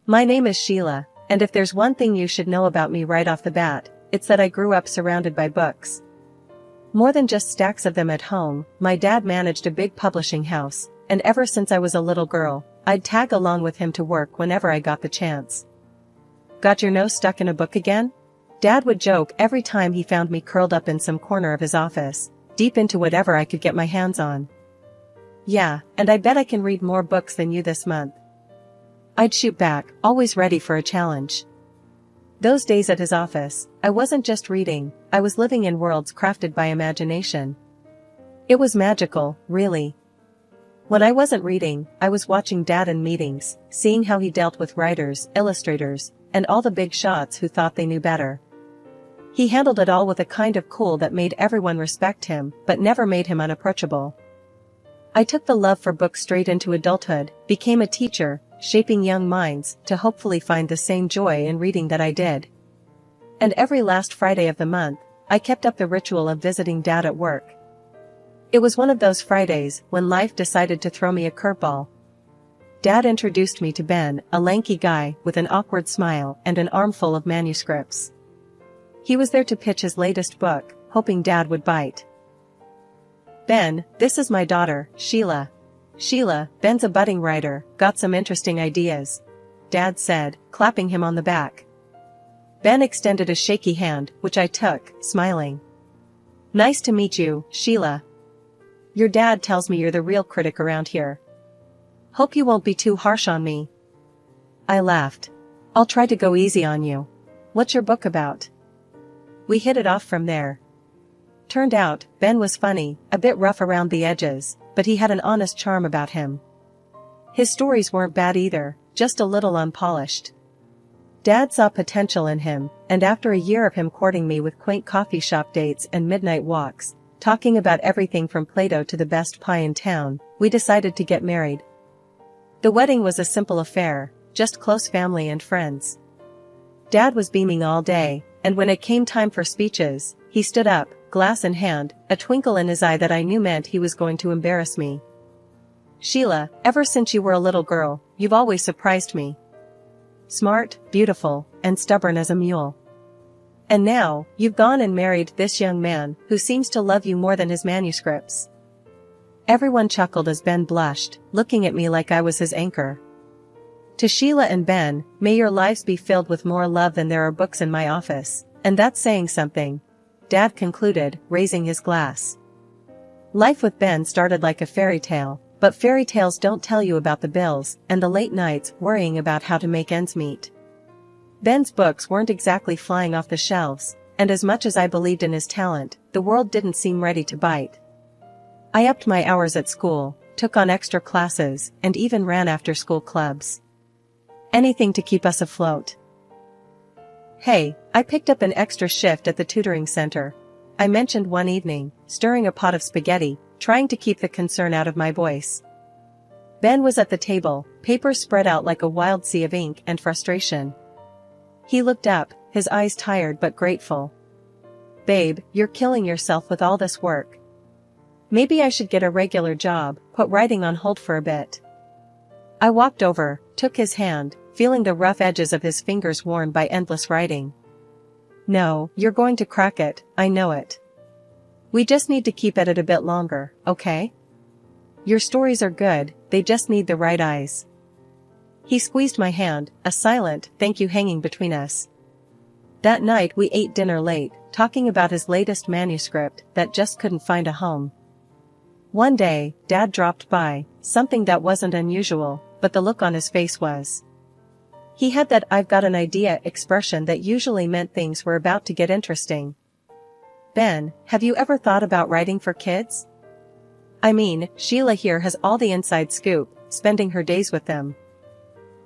My name is Sheila, and if there's one thing you should know about me right off the bat, it's that I grew up surrounded by books. More than just stacks of them at home, my dad managed a big publishing house, and ever since I was a little girl, I'd tag along with him to work whenever I got the chance. Got your nose stuck in a book again? Dad would joke every time he found me curled up in some corner of his office, deep into whatever I could get my hands on. Yeah, and I bet I can read more books than you this month. I'd shoot back, always ready for a challenge. Those days at his office, I wasn't just reading, I was living in worlds crafted by imagination. It was magical, really. When I wasn't reading, I was watching Dad in meetings, seeing how he dealt with writers, illustrators, and all the big shots who thought they knew better. He handled it all with a kind of cool that made everyone respect him, but never made him unapproachable. I took the love for books straight into adulthood, became a teacher, shaping young minds to hopefully find the same joy in reading that I did. And every last Friday of the month, I kept up the ritual of visiting Dad at work. It was one of those Fridays when life decided to throw me a curveball. Dad introduced me to Ben, a lanky guy with an awkward smile and an armful of manuscripts. He was there to pitch his latest book, hoping Dad would bite. Ben, this is my daughter, Sheila. Sheila, Ben's a budding writer, got some interesting ideas, Dad said, clapping him on the back. Ben extended a shaky hand, which I took, smiling. Nice to meet you, Sheila. Your dad tells me you're the real critic around here. Hope you won't be too harsh on me. I laughed. I'll try to go easy on you. What's your book about? We hit it off from there. Turned out, Ben was funny, a bit rough around the edges, but he had an honest charm about him. His stories weren't bad either, just a little unpolished. Dad saw potential in him, and after a year of him courting me with quaint coffee shop dates and midnight walks, talking about everything from Play-Doh to the best pie in town, we decided to get married. The wedding was a simple affair, just close family and friends. Dad was beaming all day, and when it came time for speeches, he stood up, glass in hand, a twinkle in his eye that I knew meant he was going to embarrass me. Sheila, ever since you were a little girl, you've always surprised me. Smart, beautiful, and stubborn as a mule. And now, you've gone and married this young man who seems to love you more than his manuscripts. Everyone chuckled as Ben blushed, looking at me like I was his anchor. To Sheila and Ben, may your lives be filled with more love than there are books in my office, and that's saying something, Dad concluded, raising his glass. Life with Ben started like a fairy tale, but fairy tales don't tell you about the bills and the late nights worrying about how to make ends meet. Ben's books weren't exactly flying off the shelves, and as much as I believed in his talent, the world didn't seem ready to bite. I upped my hours at school, took on extra classes, and even ran after-school clubs. Anything to keep us afloat. Hey, I picked up an extra shift at the tutoring center, I mentioned one evening, stirring a pot of spaghetti, trying to keep the concern out of my voice. Ben was at the table, papers spread out like a wild sea of ink and frustration. He looked up, his eyes tired but grateful. Babe, you're killing yourself with all this work. Maybe I should get a regular job, put writing on hold for a bit. I walked over, took his hand, feeling the rough edges of his fingers worn by endless writing. No, you're going to crack it, I know it. We just need to keep at it a bit longer, okay? Your stories are good, they just need the right eyes. He squeezed my hand, a silent thank you hanging between us. That night we ate dinner late, talking about his latest manuscript that just couldn't find a home. One day, Dad dropped by, something that wasn't unusual, but the look on his face was. He had that "I've got an idea" expression that usually meant things were about to get interesting. Ben, have you ever thought about writing for kids? I mean, Sheila here has all the inside scoop, spending her days with them.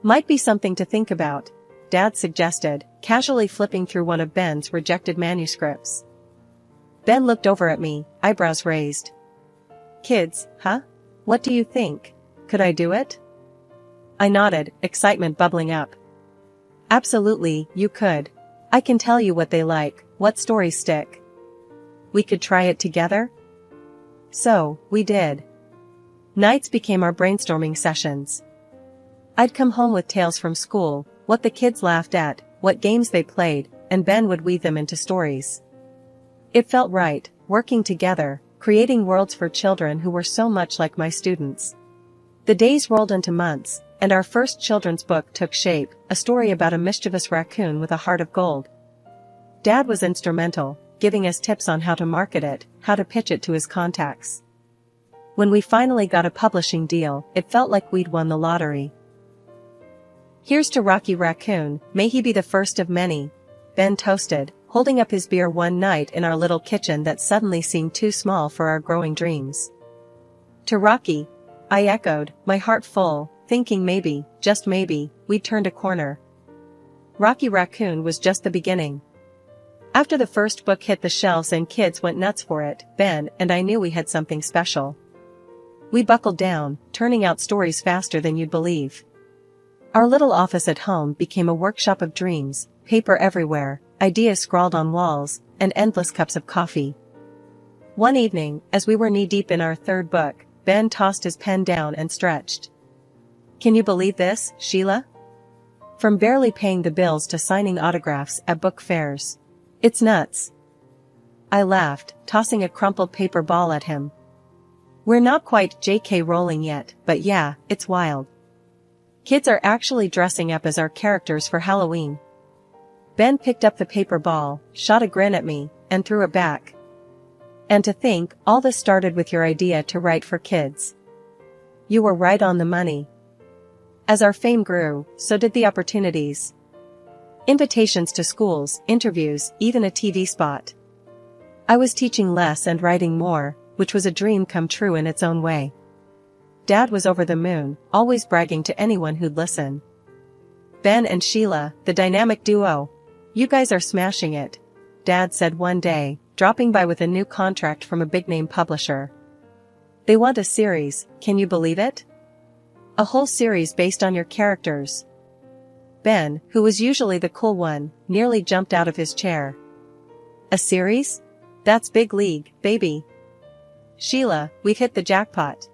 Might be something to think about, Dad suggested, casually flipping through one of Ben's rejected manuscripts. Ben looked over at me, eyebrows raised. Kids, huh? What do you think? Could I do it? I nodded, excitement bubbling up. Absolutely, you could. I can tell you what they like, what stories stick. We could try it together? So, we did. Nights became our brainstorming sessions. I'd come home with tales from school, what the kids laughed at, what games they played, and Ben would weave them into stories. It felt right, working together, creating worlds for children who were so much like my students. The days rolled into months, and our first children's book took shape, a story about a mischievous raccoon with a heart of gold. Dad was instrumental, giving us tips on how to market it, how to pitch it to his contacts. When we finally got a publishing deal, it felt like we'd won the lottery. "Here's to Rocky Raccoon, may he be the first of many," Ben toasted, holding up his beer one night in our little kitchen that suddenly seemed too small for our growing dreams. "To Rocky," I echoed, my heart full, thinking maybe, just maybe, we'd turned a corner. Rocky Raccoon was just the beginning. After the first book hit the shelves and kids went nuts for it, Ben and I knew we had something special. We buckled down, turning out stories faster than you'd believe. Our little office at home became a workshop of dreams, paper everywhere, ideas scrawled on walls, and endless cups of coffee. One evening, as we were knee-deep in our third book, Ben tossed his pen down and stretched. "Can you believe this, Sheila? From barely paying the bills to signing autographs at book fairs. It's nuts." I laughed, tossing a crumpled paper ball at him. "We're not quite J.K. Rowling yet, but yeah, it's wild. Kids are actually dressing up as our characters for Halloween." Ben picked up the paper ball, shot a grin at me, and threw it back. "And to think, all this started with your idea to write for kids. You were right on the money." As our fame grew, so did the opportunities. Invitations to schools, interviews, even a TV spot. I was teaching less and writing more, which was a dream come true in its own way. Dad was over the moon, always bragging to anyone who'd listen. "Ben and Sheila, the dynamic duo. You guys are smashing it," Dad said one day, dropping by with a new contract from a big-name publisher. "They want a series, can you believe it? A whole series based on your characters." Ben, who was usually the cool one, nearly jumped out of his chair. "A series? That's big league, baby. Sheila, we've hit the jackpot."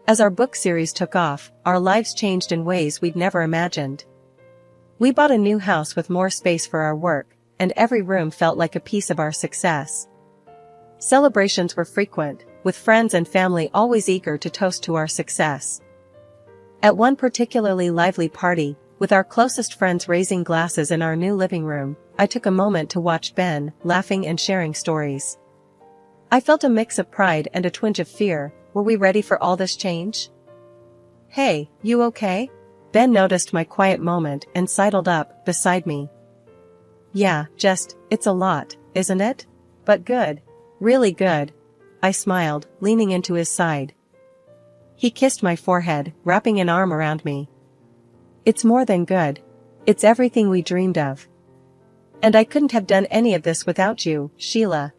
As our book series took off, our lives changed in ways we'd never imagined. We bought a new house with more space for our work, and every room felt like a piece of our success. Celebrations were frequent, with friends and family always eager to toast to our success. At one particularly lively party, with our closest friends raising glasses in our new living room, I took a moment to watch Ben, laughing and sharing stories. I felt a mix of pride and a twinge of fear. Were we ready for all this change? "Hey, you okay?" Ben noticed my quiet moment and sidled up beside me. "Yeah, it's a lot, isn't it? But good. Really good." I smiled, leaning into his side. He kissed my forehead, wrapping an arm around me. "It's more than good. It's everything we dreamed of. And I couldn't have done any of this without you, Sheila."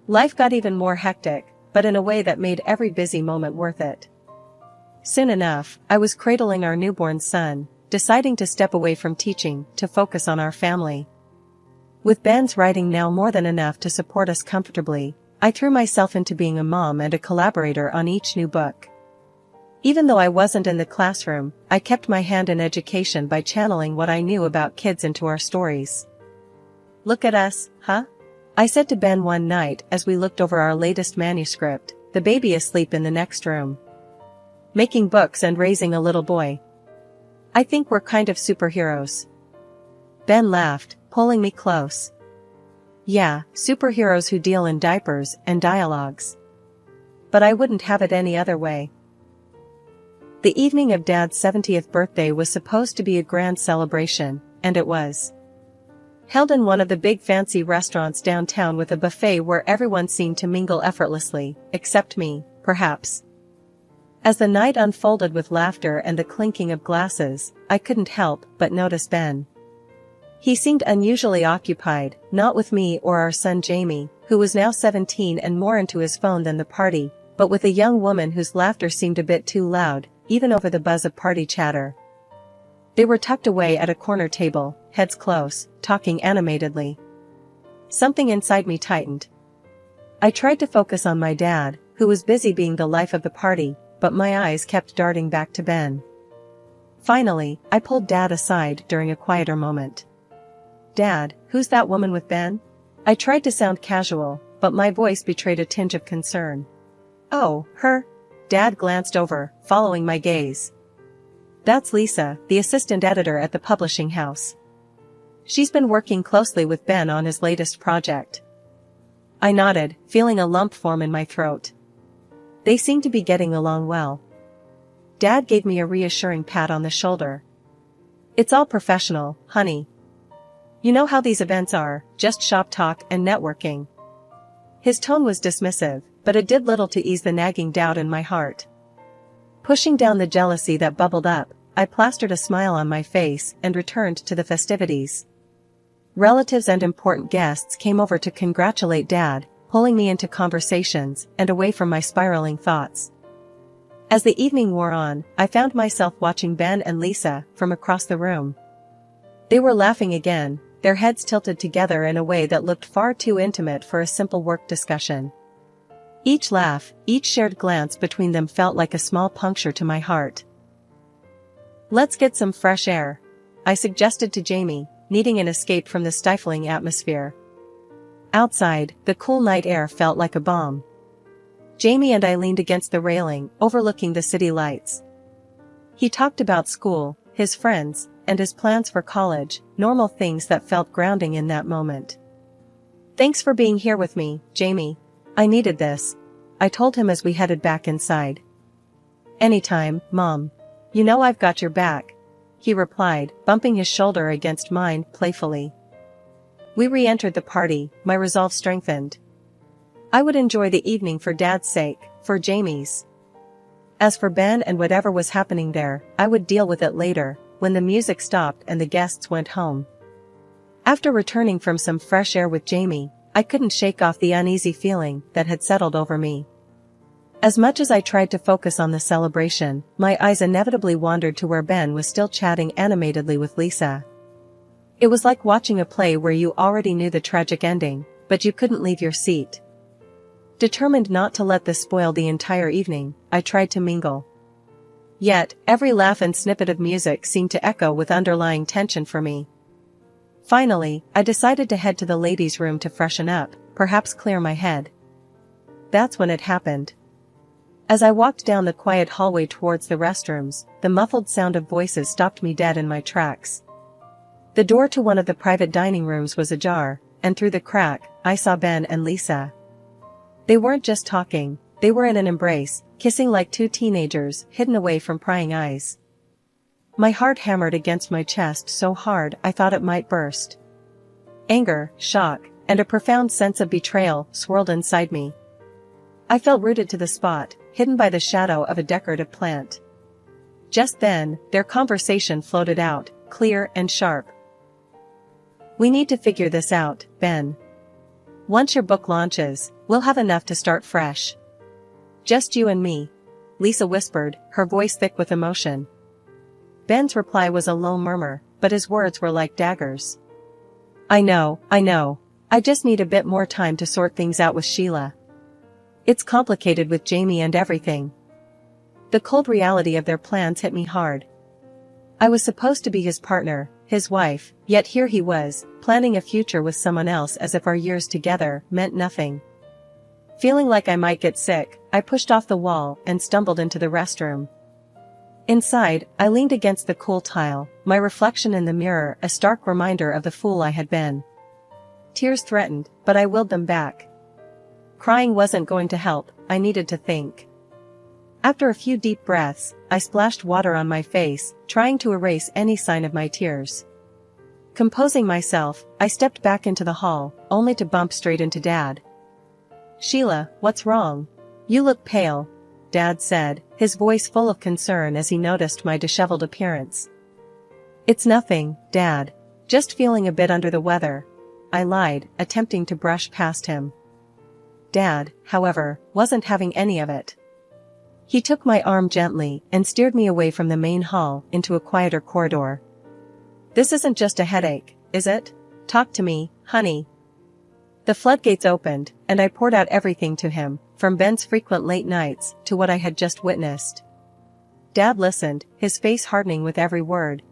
Life got even more hectic, but in a way that made every busy moment worth it. Soon enough, I was cradling our newborn son, deciding to step away from teaching to focus on our family. With Ben's writing now more than enough to support us comfortably, I threw myself into being a mom and a collaborator on each new book. Even though I wasn't in the classroom, I kept my hand in education by channeling what I knew about kids into our stories. "Look at us, huh?" I said to Ben one night as we looked over our latest manuscript, the baby asleep in the next room. "Making books and raising a little boy. I think we're kind of superheroes." Ben laughed, pulling me close. "Yeah, superheroes who deal in diapers and dialogues. But I wouldn't have it any other way." The evening of Dad's 70th birthday was supposed to be a grand celebration, and it was. Held in one of the big fancy restaurants downtown with a buffet where everyone seemed to mingle effortlessly, except me, perhaps. As the night unfolded with laughter and the clinking of glasses, I couldn't help but notice Ben. He seemed unusually occupied, not with me or our son Jamie, who was now 17 and more into his phone than the party, but with a young woman whose laughter seemed a bit too loud, even over the buzz of party chatter. They were tucked away at a corner table, heads close, talking animatedly. Something inside me tightened. I tried to focus on my dad, who was busy being the life of the party, but my eyes kept darting back to Ben. Finally, I pulled Dad aside during a quieter moment. "Dad, who's that woman with Ben?" I tried to sound casual, but my voice betrayed a tinge of concern. "Oh, her?" Dad glanced over, following my gaze. "That's Lisa, the assistant editor at the publishing house. She's been working closely with Ben on his latest project." I nodded, feeling a lump form in my throat. They seemed to be getting along well. Dad gave me a reassuring pat on the shoulder. "It's all professional, honey. You know how these events are, just shop talk and networking." His tone was dismissive, but it did little to ease the nagging doubt in my heart. Pushing down the jealousy that bubbled up, I plastered a smile on my face and returned to the festivities. Relatives and important guests came over to congratulate Dad, pulling me into conversations and away from my spiraling thoughts. As the evening wore on, I found myself watching Ben and Lisa from across the room. They were laughing again, their heads tilted together in a way that looked far too intimate for a simple work discussion. Each laugh, each shared glance between them felt like a small puncture to my heart. "Let's get some fresh air," I suggested to Jamie, needing an escape from the stifling atmosphere. Outside, the cool night air felt like a balm. Jamie and I leaned against the railing, overlooking the city lights. He talked about school, his friends, and his plans for college, normal things that felt grounding in that moment. "Thanks for being here with me, Jamie. I needed this," I told him as we headed back inside. "Anytime, Mom. You know I've got your back," he replied, bumping his shoulder against mine playfully. We re-entered the party, my resolve strengthened. I would enjoy the evening for Dad's sake, for Jamie's. As for Ben and whatever was happening there, I would deal with it later, when the music stopped and the guests went home. After returning from some fresh air with Jamie, I couldn't shake off the uneasy feeling that had settled over me. As much as I tried to focus on the celebration, my eyes inevitably wandered to where Ben was still chatting animatedly with Lisa. It was like watching a play where you already knew the tragic ending, but you couldn't leave your seat. Determined not to let this spoil the entire evening, I tried to mingle. Yet, every laugh and snippet of music seemed to echo with underlying tension for me. Finally, I decided to head to the ladies' room to freshen up, perhaps clear my head. That's when it happened. As I walked down the quiet hallway towards the restrooms, the muffled sound of voices stopped me dead in my tracks. The door to one of the private dining rooms was ajar, and through the crack, I saw Ben and Lisa. They weren't just talking, they were in an embrace, kissing like two teenagers, hidden away from prying eyes. My heart hammered against my chest so hard I thought it might burst. Anger, shock, and a profound sense of betrayal swirled inside me. I felt rooted to the spot, hidden by the shadow of a decorative plant. Just then, their conversation floated out, clear and sharp. "We need to figure this out, Ben. Once your book launches, we'll have enough to start fresh. Just you and me," Lisa whispered, her voice thick with emotion. Ben's reply was a low murmur, but his words were like daggers. I know. I just need a bit more time to sort things out with Sheila. It's complicated with Jamie and everything." The cold reality of their plans hit me hard. I was supposed to be his partner, his wife, yet here he was, planning a future with someone else as if our years together meant nothing. Feeling like I might get sick, I pushed off the wall and stumbled into the restroom. Inside, I leaned against the cool tile, my reflection in the mirror a stark reminder of the fool I had been. Tears threatened, but I willed them back. Crying wasn't going to help, I needed to think. After a few deep breaths, I splashed water on my face, trying to erase any sign of my tears. Composing myself, I stepped back into the hall, only to bump straight into Dad. "Sheila, what's wrong? You look pale," Dad said, his voice full of concern as he noticed my disheveled appearance. "It's nothing, Dad. Just feeling a bit under the weather," I lied, attempting to brush past him. Dad, however, wasn't having any of it. He took my arm gently and steered me away from the main hall into a quieter corridor. "This isn't just a headache, is it? Talk to me, honey." The floodgates opened, and I poured out everything to him, from Ben's frequent late nights to what I had just witnessed. Dad listened, his face hardening with every word.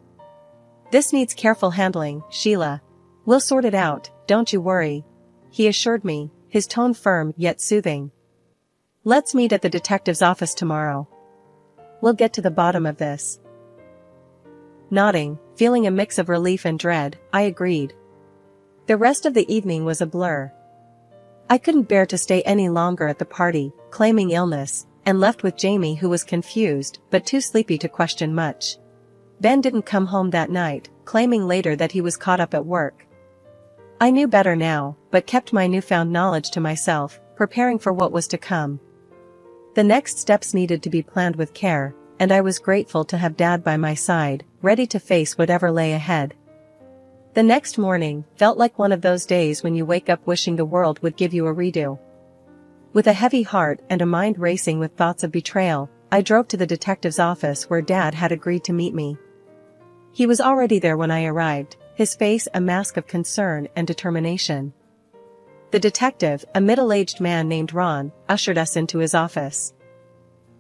"This needs careful handling, Sheila. We'll sort it out, don't you worry," he assured me, his tone firm yet soothing. "Let's meet at the detective's office tomorrow. We'll get to the bottom of this." Nodding, feeling a mix of relief and dread, I agreed. The rest of the evening was a blur. I couldn't bear to stay any longer at the party, claiming illness, and left with Jamie, who was confused but too sleepy to question much. Ben didn't come home that night, claiming later that he was caught up at work. I knew better now, but kept my newfound knowledge to myself, preparing for what was to come. The next steps needed to be planned with care, and I was grateful to have Dad by my side, ready to face whatever lay ahead. The next morning felt like one of those days when you wake up wishing the world would give you a redo. With a heavy heart and a mind racing with thoughts of betrayal, I drove to the detective's office where Dad had agreed to meet me. He was already there when I arrived, his face a mask of concern and determination. The detective, a middle-aged man named Ron, ushered us into his office.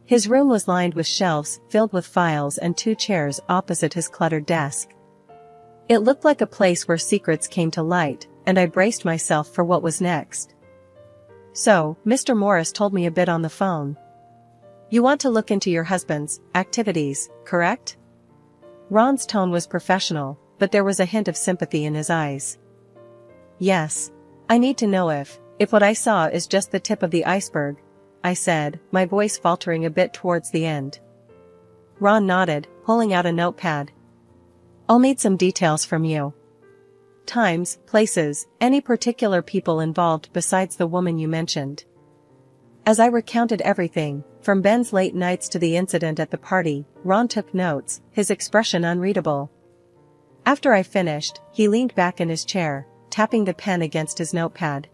His room was lined with shelves filled with files and 2 chairs opposite his cluttered desk. It looked like a place where secrets came to light, and I braced myself for what was next. "So, Mr. Morris told me a bit on the phone. You want to look into your husband's activities, correct?" Ron's tone was professional, but there was a hint of sympathy in his eyes. "Yes. I need to know if what I saw is just the tip of the iceberg," I said, my voice faltering a bit towards the end. Ron nodded, pulling out a notepad. "I'll need some details from you. Times, places, any particular people involved besides the woman you mentioned." As I recounted everything, from Ben's late nights to the incident at the party, Ron took notes, his expression unreadable. After I finished, he leaned back in his chair, tapping the pen against his notepad.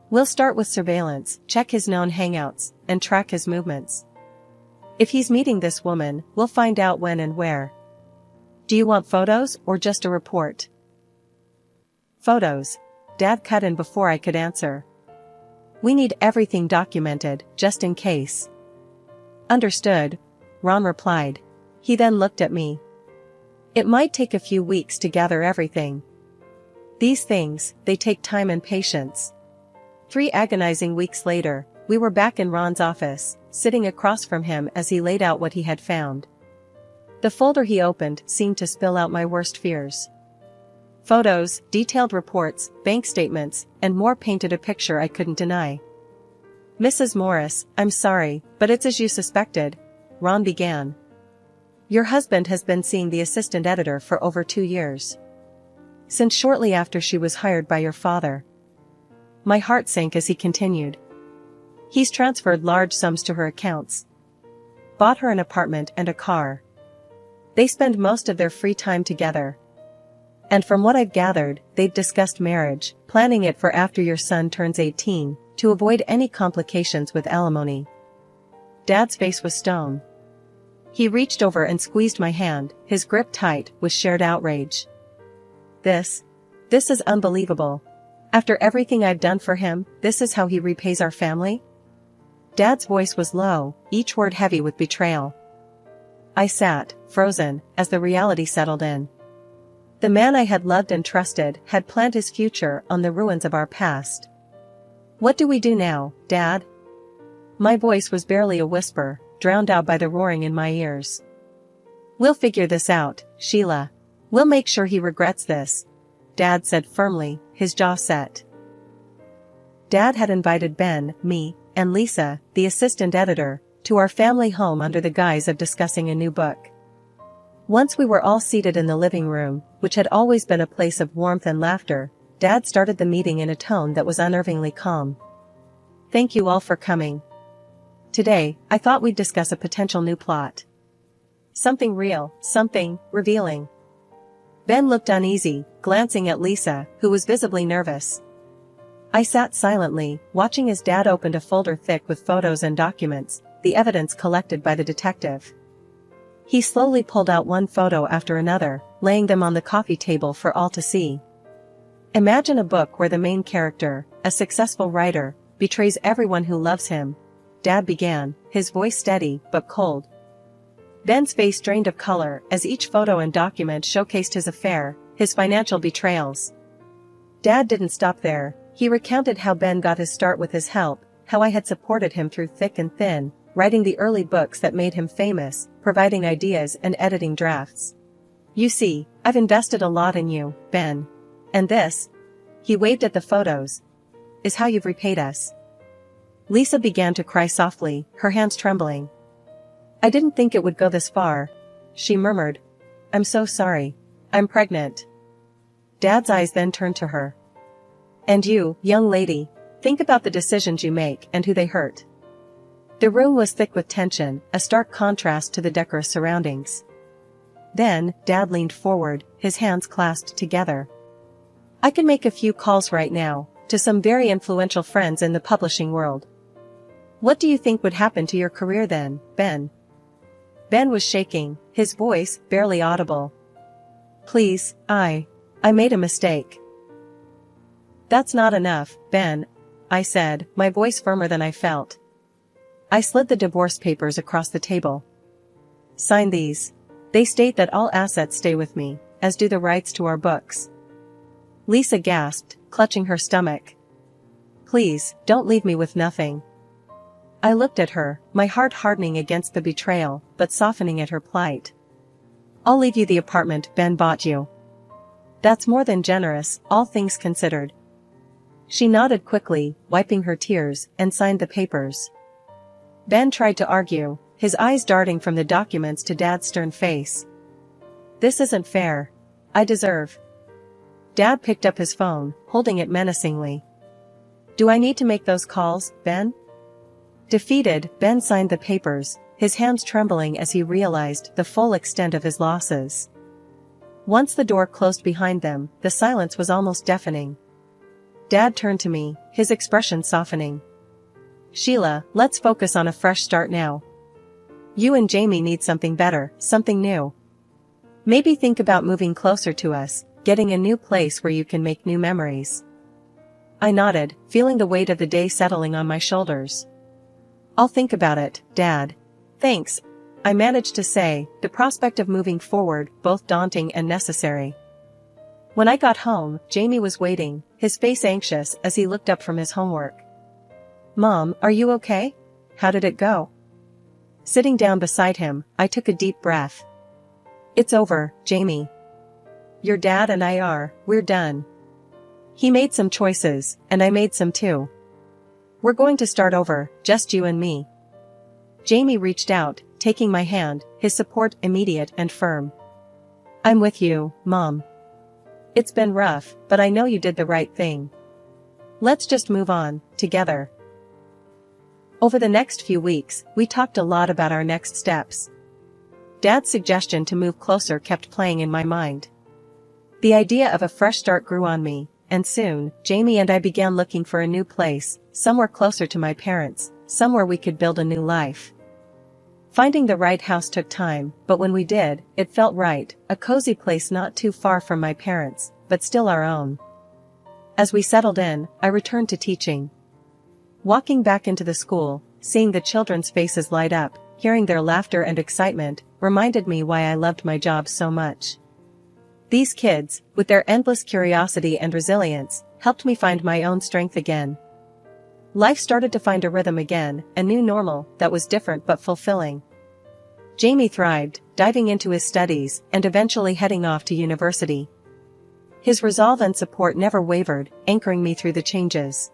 "We'll start with surveillance, check his known hangouts, and track his movements. If he's meeting this woman, we'll find out when and where. Do you want photos or just a report?" "Photos," Dad cut in before I could answer. "We need everything documented, just in case." "Understood," Ron replied. He then looked at me. "It might take a few weeks to gather everything. These things, they take time and patience." 3 agonizing weeks later, we were back in Ron's office, sitting across from him as he laid out what he had found. The folder he opened seemed to spill out my worst fears. Photos, detailed reports, bank statements, and more painted a picture I couldn't deny. "Mrs. Morris, I'm sorry, but it's as you suspected," Ron began. "Your husband has been seeing the assistant editor for over 2 years. Since shortly after she was hired by your father." My heart sank as he continued. "He's transferred large sums to her accounts. Bought her an apartment and a car. They spend most of their free time together. And from what I've gathered, they've discussed marriage, planning it for after your son turns 18, to avoid any complications with alimony." Dad's face was stone. He reached over and squeezed my hand, his grip tight with shared outrage. This is unbelievable. After everything I've done for him, this is how he repays our family?" Dad's voice was low, each word heavy with betrayal. I sat, frozen, as the reality settled in. The man I had loved and trusted had planned his future on the ruins of our past. "What do we do now, Dad?" My voice was barely a whisper, drowned out by the roaring in my ears. "We'll figure this out, Sheila. We'll make sure he regrets this," Dad said firmly, his jaw set. Dad had invited Ben, me, and Lisa, the assistant editor, to our family home under the guise of discussing a new book. Once we were all seated in the living room, which had always been a place of warmth and laughter, Dad started the meeting in a tone that was unnervingly calm. "Thank you all for coming. Today, I thought we'd discuss a potential new plot. Something real, something revealing." Ben looked uneasy, glancing at Lisa, who was visibly nervous. I sat silently, watching as Dad opened a folder thick with photos and documents, the evidence collected by the detective. He slowly pulled out one photo after another, laying them on the coffee table for all to see. "Imagine a book where the main character, a successful writer, betrays everyone who loves him," Dad began, his voice steady but cold. Ben's face drained of color as each photo and document showcased his affair, his financial betrayals. Dad didn't stop there. He recounted how Ben got his start with his help, how I had supported him through thick and thin, writing the early books that made him famous, providing ideas and editing drafts. You see, I've invested a lot in you, Ben. And this, he waved at the photos, is how you've repaid us. Lisa began to cry softly, her hands trembling. I didn't think it would go this far, she murmured. I'm so sorry. I'm pregnant. Dad's eyes then turned to her. And you, young lady, think about the decisions you make and who they hurt. The room was thick with tension, a stark contrast to the decorous surroundings. Then, Dad leaned forward, his hands clasped together. I can make a few calls right now, to some very influential friends in the publishing world. What do you think would happen to your career then, Ben? Ben was shaking, his voice barely audible. Please, I made a mistake. That's not enough, Ben, I said, my voice firmer than I felt. I slid the divorce papers across the table. Sign these. They state that all assets stay with me, as do the rights to our books. Lisa gasped, clutching her stomach. Please, don't leave me with nothing. I looked at her, my heart hardening against the betrayal, but softening at her plight. I'll leave you the apartment Ben bought you. That's more than generous, all things considered. She nodded quickly, wiping her tears, and signed the papers. Ben tried to argue, his eyes darting from the documents to Dad's stern face. This isn't fair. I deserve. Dad picked up his phone, holding it menacingly. Do I need to make those calls, Ben? Defeated, Ben signed the papers, his hands trembling as he realized the full extent of his losses. Once the door closed behind them, the silence was almost deafening. Dad turned to me, his expression softening. Sheila, let's focus on a fresh start now. You and Jamie need something better, something new. Maybe think about moving closer to us, getting a new place where you can make new memories. I nodded, feeling the weight of the day settling on my shoulders. I'll think about it, Dad. Thanks, I managed to say, the prospect of moving forward both daunting and necessary. When I got home, Jamie was waiting, his face anxious as he looked up from his homework. Mom, are you okay? How did it go? Sitting down beside him, I took a deep breath. It's over, Jamie. Your dad and we're done. He made some choices, and I made some too. We're going to start over, just you and me. Jamie reached out, taking my hand, his support immediate and firm. I'm with you, Mom. It's been rough, but I know you did the right thing. Let's just move on, together. Over the next few weeks, we talked a lot about our next steps. Dad's suggestion to move closer kept playing in my mind. The idea of a fresh start grew on me, and soon, Jamie and I began looking for a new place, somewhere closer to my parents, somewhere we could build a new life. Finding the right house took time, but when we did, it felt right, a cozy place not too far from my parents, but still our own. As we settled in, I returned to teaching. Walking back into the school, seeing the children's faces light up, hearing their laughter and excitement, reminded me why I loved my job so much. These kids, with their endless curiosity and resilience, helped me find my own strength again. Life started to find a rhythm again, a new normal that was different but fulfilling. Jamie thrived, diving into his studies and eventually heading off to university. His resolve and support never wavered, anchoring me through the changes.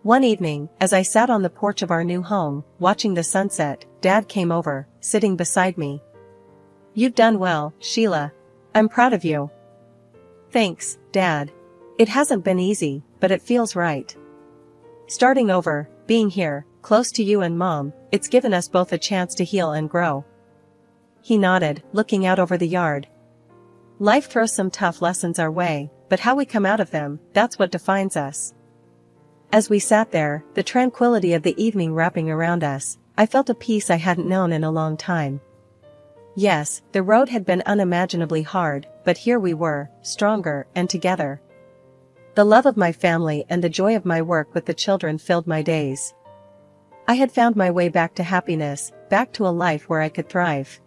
One evening, as I sat on the porch of our new home, watching the sunset, Dad came over, sitting beside me. You've done well, Sheila. I'm proud of you. Thanks, Dad. It hasn't been easy, but it feels right. Starting over, being here, close to you and Mom, it's given us both a chance to heal and grow. He nodded, looking out over the yard. Life throws some tough lessons our way, but how we come out of them, that's what defines us. As we sat there, the tranquility of the evening wrapping around us, I felt a peace I hadn't known in a long time. Yes, the road had been unimaginably hard, but here we were, stronger and together. The love of my family and the joy of my work with the children filled my days. I had found my way back to happiness, back to a life where I could thrive.